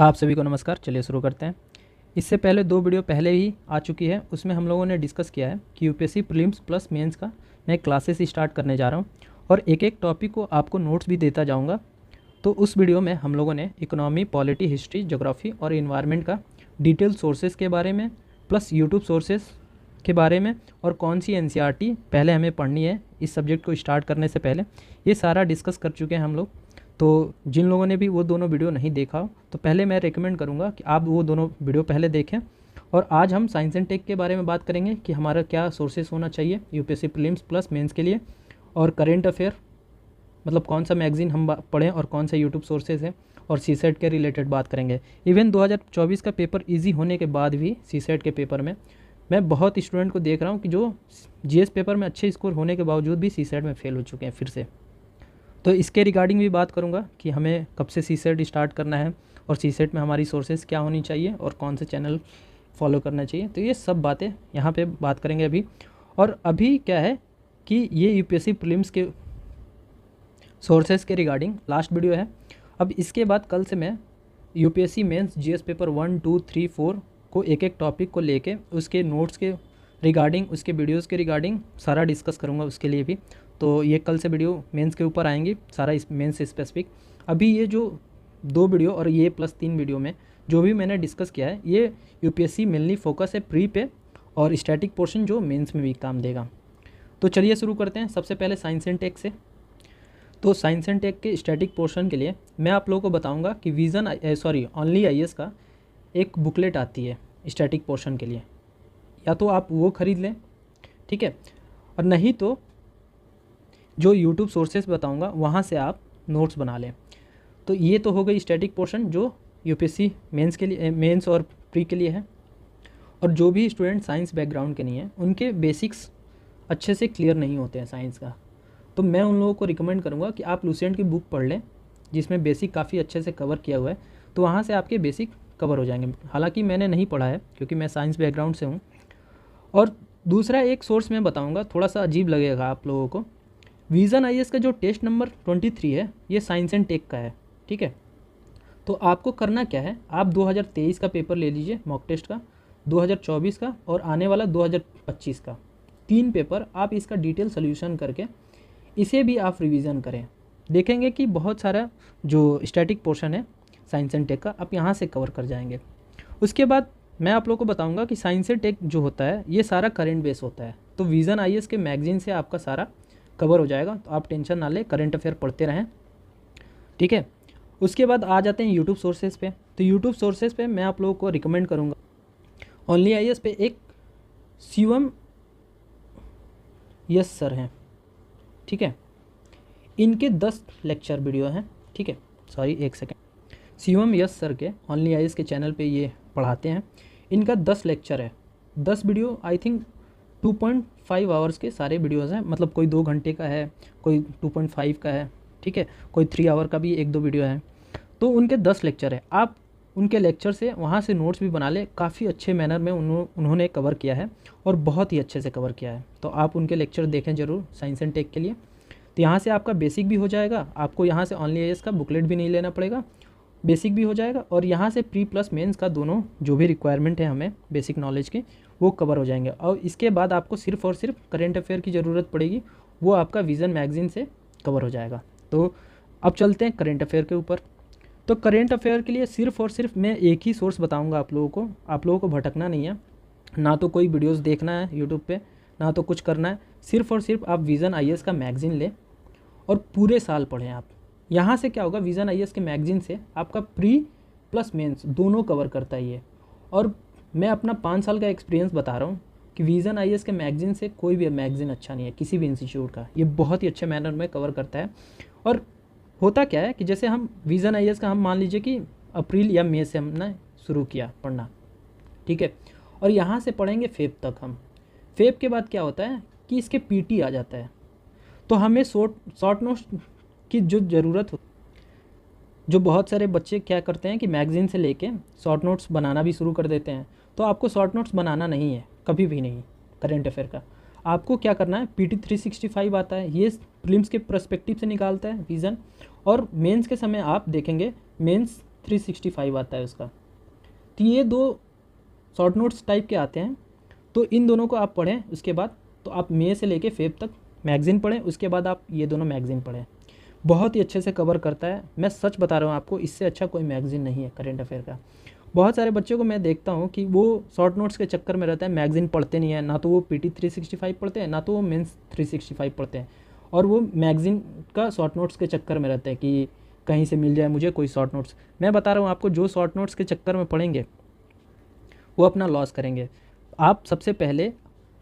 आप सभी को नमस्कार। चलिए शुरू करते हैं। इससे पहले 2 वीडियो पहले ही आ चुकी है, उसमें हम लोगों ने डिस्कस किया है कि यूपीएससी प्रीलिम्स प्लस मेंस का मैं क्लासेस स्टार्ट करने जा रहा हूं और एक एक टॉपिक को आपको नोट्स भी देता जाऊंगा। तो उस वीडियो में हम लोगों ने इकोनॉमी, पॉलिटी, हिस्ट्री, ज्योग्राफी और इन्वायरमेंट का डिटेल सोर्सेज के बारे में प्लस यूट्यूब सोर्सेज के बारे में और कौन सी एनसीईआरटी पहले हमें पढ़नी है इस सब्जेक्ट को स्टार्ट करने से पहले, ये सारा डिस्कस कर चुके हैं हम लोग। तो जिन लोगों ने भी वो दोनों वीडियो नहीं देखा हो तो पहले मैं रेकमेंड करूँगा कि आप वो दोनों वीडियो पहले देखें। और आज हम साइंस एंड टेक के बारे में बात करेंगे कि हमारा क्या सोर्सेस होना चाहिए यूपीएससी प्रीलिम्स प्लस मेंस के लिए, और करेंट अफेयर मतलब कौन सा मैगज़ीन हम पढ़ें और कौन सा यूट्यूब सोर्सेज है, और सीसेट के रिलेटेड बात करेंगे। इवन 2024 का पेपर ईजी होने के बाद भी सीसेट के पेपर में मैं बहुत स्टूडेंट को देख रहा हूँ कि जो जीएस पेपर में अच्छे स्कोर होने के बावजूद भी सीसेट में फेल हो चुके हैं फिर से। तो इसके रिगार्डिंग भी बात करूंगा कि हमें कब से सीसेट स्टार्ट करना है और सीसेट में हमारी सोर्सेज क्या होनी चाहिए और कौन से चैनल फॉलो करना चाहिए। तो ये सब बातें यहाँ पे बात करेंगे अभी। और अभी क्या है कि ये यूपीएससी प्रीलिम्स के सोर्सेज के रिगार्डिंग लास्ट वीडियो है। अब इसके बाद कल से मैं यूपीएससी मेंस जीएस पेपर 1, 2, 3, 4 को एक एक टॉपिक को लेके उसके नोट्स के रिगार्डिंग, उसके वीडियोज़ के रिगार्डिंग सारा डिस्कस करूँगा उसके लिए भी। तो ये कल से वीडियो मेंस के ऊपर आएंगी, सारा इस मेंस स्पेसिफिक। अभी ये जो 2 वीडियो और ये प्लस 3 वीडियो में जो भी मैंने डिस्कस किया है ये यूपीएससी मेनली फोकस है प्री पे और स्टैटिक पोर्शन जो मेंस में भी काम देगा। तो चलिए शुरू करते हैं। सबसे पहले साइंस एंड टेक से। तो साइंस एंड टेक के स्टैटिक पोर्शन के लिए मैं आप लोगों को बताऊँगा कि ओनली आईएएस का एक बुकलेट आती है स्टैटिक पोर्शन के लिए, या तो आप वो ख़रीद लें, ठीक है, और नहीं तो जो यूट्यूब सोर्सेस बताऊंगा वहाँ से आप नोट्स बना लें। तो ये तो हो गई स्टैटिक पोर्शन जो यूपीएससी मेंस के लिए, मेंस और प्री के लिए है। और जो भी स्टूडेंट साइंस बैकग्राउंड के नहीं है उनके बेसिक्स अच्छे से क्लियर नहीं होते हैं साइंस का, तो मैं उन लोगों को रिकमेंड करूँगा कि आप लुसेंट की बुक पढ़ लें जिसमें बेसिक काफ़ी अच्छे से कवर किया हुआ है। तो वहाँ से आपके बेसिक कवर हो जाएंगे। हालाँकि मैंने नहीं पढ़ा है क्योंकि मैं साइंस बैकग्राउंड से हूँ। और दूसरा एक सोर्स मैं बताऊँगा, थोड़ा सा अजीब लगेगा आप लोगों को। विज़न आईएएस का जो टेस्ट नंबर 23 है ये साइंस एंड टेक का है, ठीक है। तो आपको करना क्या है, आप 2023 का पेपर ले लीजिए मॉक टेस्ट का, 2024 का और आने वाला 2025 का, 3 पेपर आप इसका डिटेल सोल्यूशन करके इसे भी आप रिवीजन करें। देखेंगे कि बहुत सारा जो स्टैटिक पोर्शन है साइंस एंड टेक का आप यहाँ से कवर कर जाएंगे। उसके बाद मैं आप लोगों को बताऊँगा कि साइंस एंड टेक जो होता है ये सारा करेंट बेस होता है। तो विज़न आईएएस के मैगजीन से आपका सारा कवर हो जाएगा, तो आप टेंशन ना लें, करंट अफेयर पढ़ते रहें, ठीक है। उसके बाद आ जाते हैं यूट्यूब सोर्सेज पे। तो यूट्यूब सोर्सेज पे मैं आप लोगों को रिकमेंड करूँगा ओनली आईएएस पे एक शिवम यस सर हैं, ठीक है। इनके 10 लेक्चर वीडियो हैं, ठीक है। सॉरी एक सेकेंड, शिवम यस सर के ओनली आईएएस के चैनल पे ये पढ़ाते हैं। इनका 10 लेक्चर है, 10 वीडियो, आई थिंक 2.5 आवर्स के सारे वीडियोज़ हैं। मतलब कोई 2 घंटे का है, कोई 2.5 का है, ठीक है, कोई 3 आवर का भी 1-2 वीडियो है। तो उनके 10 लेक्चर है, आप उनके लेक्चर से वहाँ से नोट्स भी बना ले। काफ़ी अच्छे मैनर में उन्होंने कवर किया है और बहुत ही अच्छे से कवर किया है। तो आप उनके लेक्चर देखें ज़रूर साइंस एंड टेक के लिए। तो यहाँ से आपका बेसिक भी हो जाएगा, आपको यहाँ से ओनली आईएएस का बुकलेट भी नहीं लेना पड़ेगा, बेसिक भी हो जाएगा, और यहाँ से प्री प्लस मेंस का दोनों जो भी रिक्वायरमेंट है हमें बेसिक नॉलेज के वो कवर हो जाएंगे। और इसके बाद आपको सिर्फ और सिर्फ करेंट अफेयर की ज़रूरत पड़ेगी, वो आपका विज़न मैगज़ीन से कवर हो जाएगा। तो अब चलते हैं करेंट अफेयर के ऊपर। तो करेंट अफेयर के लिए सिर्फ और सिर्फ मैं एक ही सोर्स बताऊँगा आप लोगों को भटकना नहीं है, ना तो कोई वीडियोज़ देखना है यूट्यूब पर, ना तो कुछ करना है। सिर्फ और सिर्फ आप विज़न आईएएस का मैगज़ीन लें और पूरे साल पढ़ें आप। यहाँ से क्या होगा, विज़न आईएएस के मैगज़ीन से आपका प्री प्लस मेंस दोनों कवर करता है ये। और मैं अपना 5 साल का एक्सपीरियंस बता रहा हूँ कि विज़न आईएएस के मैगज़ीन से कोई भी मैगज़ीन अच्छा नहीं है किसी भी इंस्टीट्यूट का। ये बहुत ही अच्छे मैनर में कवर करता है। और होता क्या है कि जैसे हम विज़न आईएएस का, हम मान लीजिए कि अप्रैल या मई से हमने शुरू किया पढ़ना, ठीक है, और यहाँ से पढ़ेंगे फेब तक। हम फेब के बाद क्या होता है कि इसके पीटी आ जाता है। तो हमें शॉर्ट नोट्स की जो ज़रूरत हो, जो बहुत सारे बच्चे क्या करते हैं कि मैगज़ीन से लेके शॉर्ट नोट्स बनाना भी शुरू कर देते हैं। तो आपको शॉर्ट नोट्स बनाना नहीं है, कभी भी नहीं, करेंट अफेयर का। आपको क्या करना है, पीटी 365 आता है, ये प्रीलिम्स के पर्सपेक्टिव से निकालता है विज़न। और मेंस के समय आप देखेंगे मेंस 365 आता है उसका। तो ये 2 शॉर्ट नोट्स टाइप के आते हैं, तो इन दोनों को आप पढ़ें। उसके बाद तो आप मई से लेके फेब तक मैगज़ीन पढ़ें, उसके बाद आप ये दोनों मैगज़ीन पढ़ें। बहुत ही अच्छे से कवर करता है, मैं सच बता रहा हूँ आपको, इससे अच्छा कोई मैगज़ीन नहीं है करेंट अफेयर का। बहुत सारे बच्चों को मैं देखता हूँ कि वो शॉर्ट नोट्स के चक्कर में रहता है, मैगज़ीन पढ़ते नहीं है, ना तो वो PT 365 पढ़ते हैं, ना तो वो मेंस 365 पढ़ते हैं, और वो मैगज़ीन का शॉर्ट नोट्स के चक्कर में रहते हैं कि कहीं से मिल जाए मुझे कोई शॉर्ट नोट्स। मैं बता रहा हूँ आपको, जो शॉर्ट नोट्स के चक्कर में पढ़ेंगे वो अपना लॉस करेंगे। आप सबसे पहले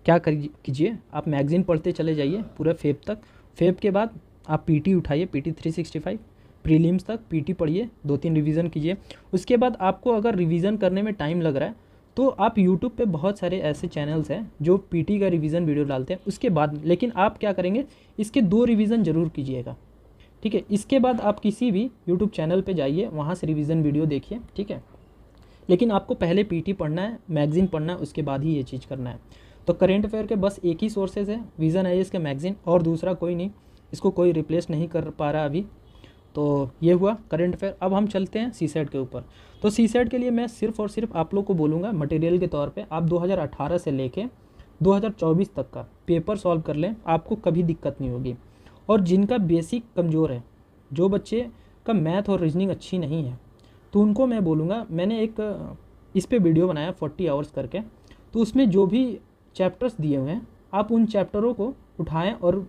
क्या कीजिए, आप मैगज़ीन पढ़ते चले जाइए पूरा फेब तक। फेब के बाद आप PT उठाइए, PT 365, प्रीलिम्स तक PT पढ़िए, 2-3 रिवीजन कीजिए। उसके बाद आपको अगर रिवीजन करने में टाइम लग रहा है तो आप यूट्यूब पे बहुत सारे ऐसे चैनल्स हैं जो PT का रिवीजन वीडियो डालते हैं। उसके बाद लेकिन आप क्या करेंगे, इसके 2 रिवीजन ज़रूर कीजिएगा, ठीक है। इसके बाद आप किसी भी यूट्यूब चैनल पे जाइए, वहाँ से रिवीजन वीडियो देखिए, ठीक है। लेकिन आपको पहले PT पढ़ना है, मैगज़ीन पढ़ना है, उसके बाद ही ये चीज़ करना है। तो करेंट अफेयर के बस एक ही सोर्सेज है, विज़न IAS का मैगज़ीन, और दूसरा कोई नहीं, इसको कोई रिप्लेस नहीं कर पा रहा अभी। तो ये हुआ करेंट अफेयर। अब हम चलते हैं CSET के ऊपर। तो CSET के लिए मैं सिर्फ और सिर्फ आप लोग को बोलूँगा मटेरियल के तौर पे, आप 2018 से लेके 2024 तक का पेपर सॉल्व कर लें, आपको कभी दिक्कत नहीं होगी। और जिनका बेसिक कमज़ोर है, जो बच्चे का मैथ और रीजनिंग अच्छी नहीं है, तो उनको मैं बोलूँगा, मैंने एक इस पे वीडियो बनाया 40 आवर्स करके, तो उसमें जो भी चैप्टर्स दिए हुए हैं आप उन चैप्टरों को उठाएं और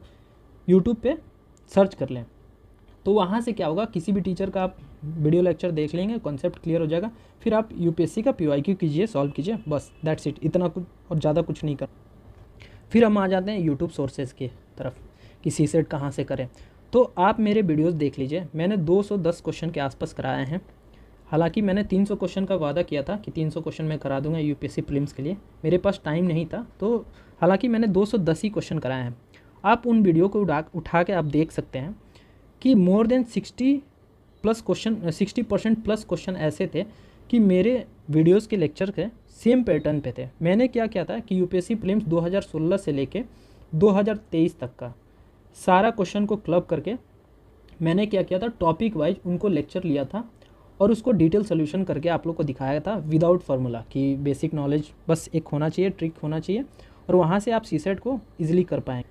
यूट्यूब पे सर्च कर लें। तो वहाँ से क्या होगा, किसी भी टीचर का आप वीडियो लेक्चर देख लेंगे, कॉन्सेप्ट क्लियर हो जाएगा, फिर आप UPSC का PYQ कीजिए, सॉल्व कीजिए, बस दैट्स इट। इतना कुछ और ज़्यादा कुछ नहीं कर। फिर हम आ जाते हैं यूट्यूब सोर्सेज की तरफ कि CSET कहाँ से करें। तो आप मेरे वीडियोस देख लीजिए, मैंने 210 क्वेश्चन के आसपास कराए हैं। हालांकि मैंने 300 क्वेश्चन का वादा किया था कि 300 क्वेश्चन मैं करा दूंगा UPSC प्रीलिम्स के लिए, मेरे पास टाइम नहीं था, तो हालांकि मैंने 210 ही क्वेश्चन कराए हैं। आप उन वीडियो को उठा के आप देख सकते हैं कि मोर देन 60% प्लस क्वेश्चन ऐसे थे कि मेरे वीडियोस के लेक्चर के सेम पैटर्न पे थे। मैंने क्या किया था कि UPSC प्रीलिम्स 2016 से लेके 2023 तक का सारा क्वेश्चन को क्लब करके मैंने क्या किया था, टॉपिक वाइज उनको लेक्चर लिया था और उसको डिटेल सोल्यूशन करके आप लोग को दिखाया था विदाउट फार्मूला, कि बेसिक नॉलेज बस एक होना चाहिए, ट्रिक होना चाहिए, और वहाँ से आप CSET को ईजिली कर पाएँ।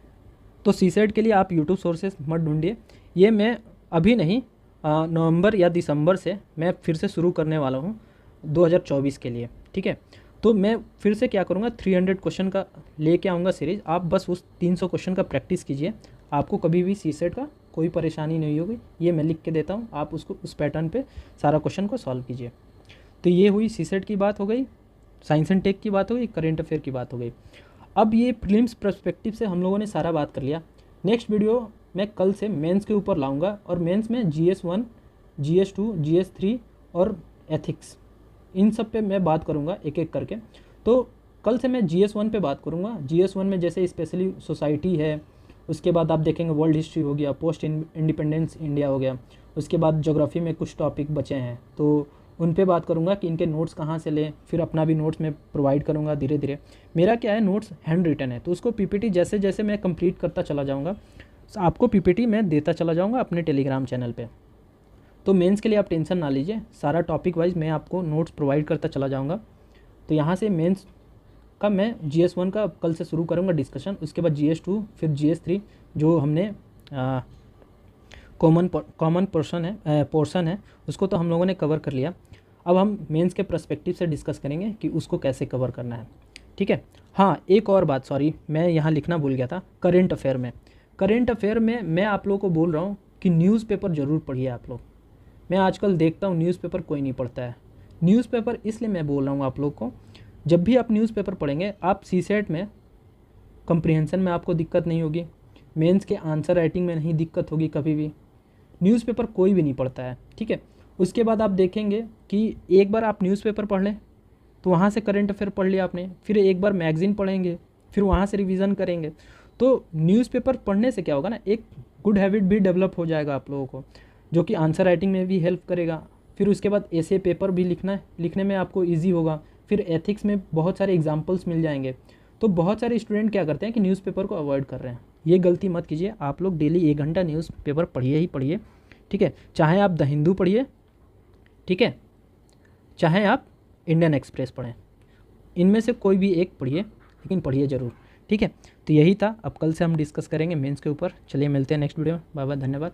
तो CSET के लिए आप यूट्यूब सोर्सेज मत ढूंढिए, ये मैं अभी नहीं, नवंबर या दिसंबर से मैं फिर से शुरू करने वाला हूँ 2024 के लिए, ठीक है। तो मैं फिर से क्या करूँगा, 300 क्वेश्चन का लेके आऊँगा सीरीज़। आप बस उस 300 क्वेश्चन का प्रैक्टिस कीजिए, आपको कभी भी CSET का कोई परेशानी नहीं होगी। ये मैं लिख के देता हूँ, आप उसको उस पैटर्न पे सारा क्वेश्चन को सॉल्व कीजिए। तो ये हुई CSET की बात हो गई, साइंस एंड टेक की बात हो गई, करेंट अफेयर की बात हो गई। अब ये प्रीलिम्स पर्सपेक्टिव से हम लोगों ने सारा बात कर लिया। नेक्स्ट वीडियो मैं कल से मेंस के ऊपर लाऊंगा, और मेंस में GS1, GS2, GS3 और एथिक्स, इन सब पे मैं बात करूंगा एक एक करके। तो कल से मैं GS1 पे बात करूंगा। GS1 में जैसे स्पेशली सोसाइटी है, उसके बाद आप देखेंगे वर्ल्ड हिस्ट्री हो गया, पोस्ट इंडिपेंडेंस इंडिया हो गया, उसके बाद ज्योग्राफी में कुछ टॉपिक बचे हैं तो उन पे बात करूंगा कि इनके नोट्स कहाँ से लें। फिर अपना भी नोट्स मैं प्रोवाइड करूंगा धीरे धीरे। मेरा क्या है, नोट्स हैंड रिटन है, तो उसको PPT जैसे जैसे मैं कंप्लीट करता चला जाऊँगा, आपको PPT मैं देता चला जाऊँगा अपने टेलीग्राम चैनल पर। तो मेंस के लिए आप टेंशन ना लीजिए, सारा टॉपिक वाइज मैं आपको नोट्स प्रोवाइड करता चला जाऊँगा। तो यहाँ से मेंस का मैं GS1 का कल से शुरू करूँगा डिस्कशन, उसके बाद GS2, फिर GS3 जो हमने कॉमन पोर्शन है उसको तो हम लोगों ने कवर कर लिया। अब हम मेंस के पर्सपेक्टिव से डिस्कस करेंगे कि उसको कैसे कवर करना है, ठीक है। हाँ, एक और बात, सॉरी मैं यहाँ लिखना भूल गया था। करेंट अफेयर में मैं आप लोगों को बोल रहा हूँ कि न्यूज़पेपर ज़रूर पढ़िए आप लोग। मैं आजकल देखता हूँ न्यूज़पेपर कोई नहीं पढ़ता है। न्यूज़पेपर इसलिए मैं बोल रहा हूँ आप लोग को, जब भी आप न्यूज़पेपर पढ़ेंगे, आप CSET में कम्प्रीहेंशन में आपको दिक्कत नहीं होगी, मेंस के आंसर राइटिंग में नहीं दिक्कत होगी कभी भी। न्यूज़पेपर कोई भी नहीं पढ़ता है, ठीक है। उसके बाद आप देखेंगे कि एक बार आप न्यूज़पेपर पढ़ लें तो वहाँ से करंट अफेयर पढ़ लिया आपने, फिर एक बार मैगज़ीन पढ़ेंगे, फिर वहाँ से रिवीजन करेंगे। तो न्यूज़पेपर पढ़ने से क्या होगा ना, एक गुड हैबिट भी डेवलप हो जाएगा आप लोगों को, जो कि आंसर राइटिंग में भी हेल्प करेगा। फिर उसके बाद ऐसे पेपर भी लिखने में आपको ईजी होगा। फिर एथिक्स में बहुत सारे एग्जाम्पल्स मिल जाएंगे। तो बहुत सारे स्टूडेंट क्या करते हैं कि न्यूज़पेपर को अवॉइड कर रहे हैं, ये गलती मत कीजिए। आप लोग डेली 1 घंटा न्यूज़पेपर पढ़िए ही पढ़िए, ठीक है। चाहे आप द हिंदू पढ़िए, ठीक है, चाहे आप इंडियन एक्सप्रेस पढ़ें, इनमें से कोई भी एक पढ़िए, लेकिन पढ़िए ज़रूर। ठीक है, तो यही था। अब कल से हम डिस्कस करेंगे मेंस के ऊपर। चलिए मिलते हैं नेक्स्ट वीडियो में। बाय बाय, धन्यवाद।